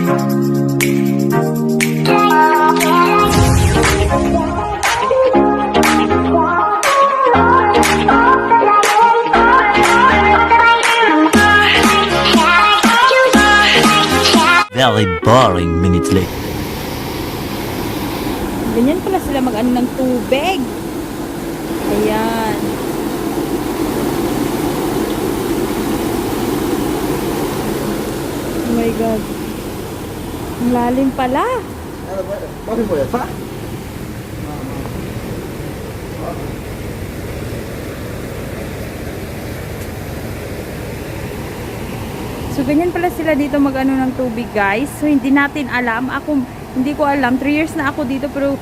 Very boring minutes later. Ganyan pala sila mag-ano ng tubig. Ayan. Oh my God. Ang lalim pala. Bakit mo yan pa? So, ganyan pala sila dito mag-ano ng tubig, guys. So, hindi natin alam. Hindi ko alam. 3 years na ako dito. Pero,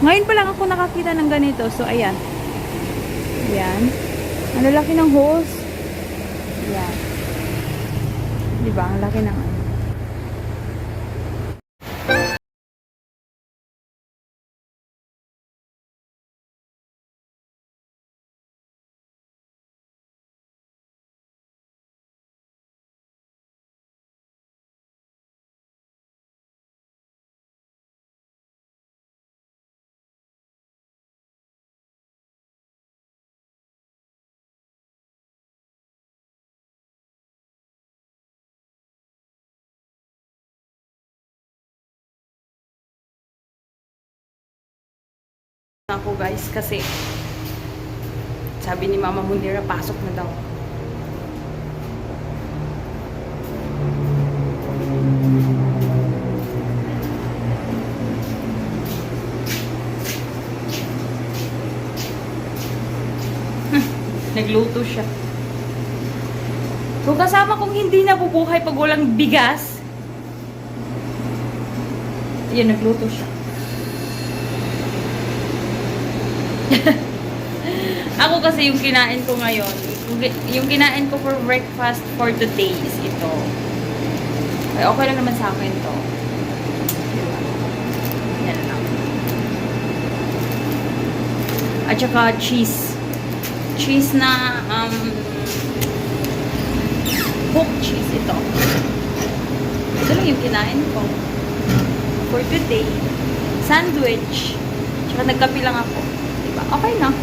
ngayon pa lang ako nakakita ng ganito. So, ayan. Ayan. Ang laki ng hose. Ayan. Diba? Ang laki ng ano. Ako guys kasi sabi ni Mama Mundira pasok na daw. Nagluto siya. Kung kasama kong hindi nabubuhay pag walang bigas. Yan, nagluto siya. Ako kasi yung kinain ko ngayon, yung kinain ko for breakfast for today is ito. Ay, okay lang naman sa akin to. Yan lang. At saka cheese. Cheese na cooked cheese ito. Ito lang yung kinain ko for today. Sandwich. Tsaka nagkape lang ako. Diba? Okay na.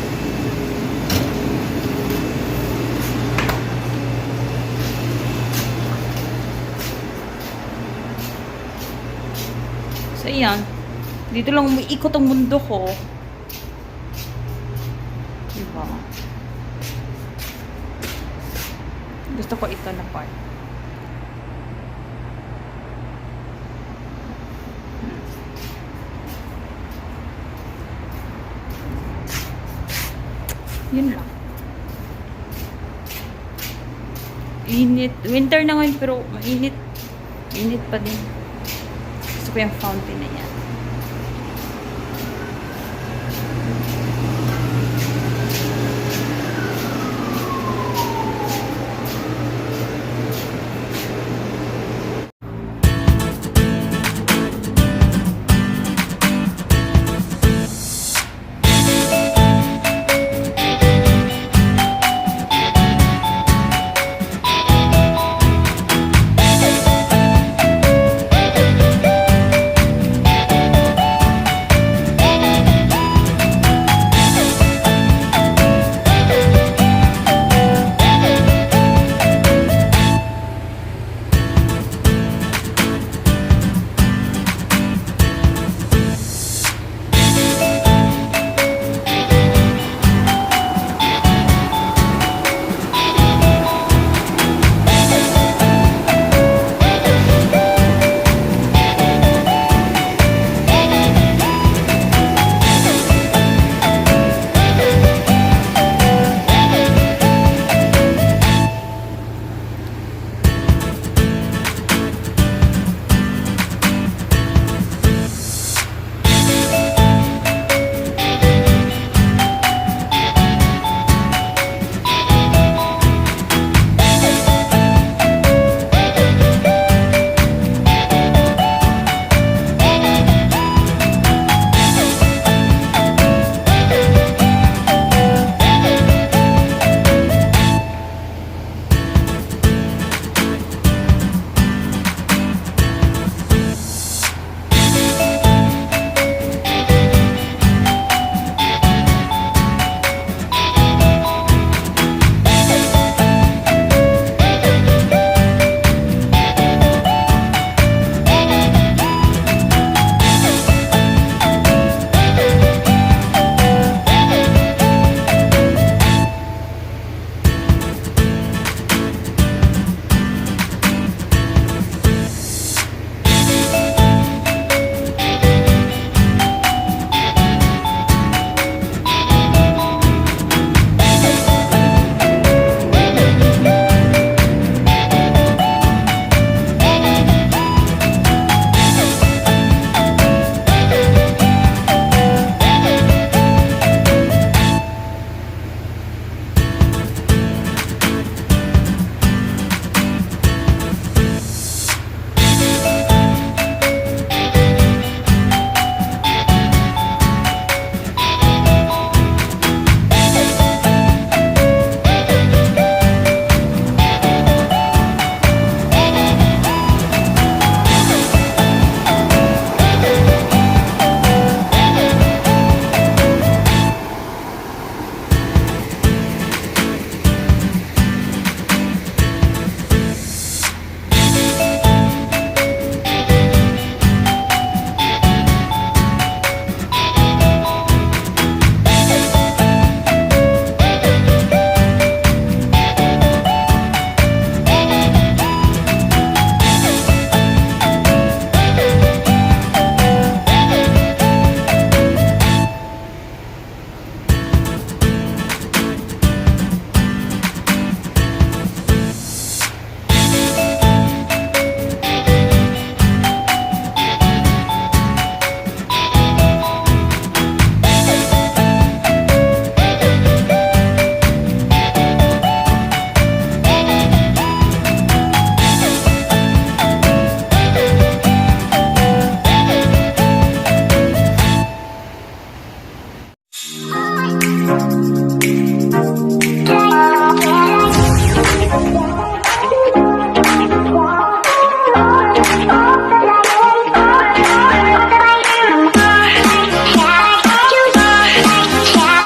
So, ayan. Dito lang umiikot ang mundo ko. Diba? Gusto ko ito na part. Yun lang. Init. Winter na ngayon pero mainit. Init pa din. Gusto ko yung fountain na yan.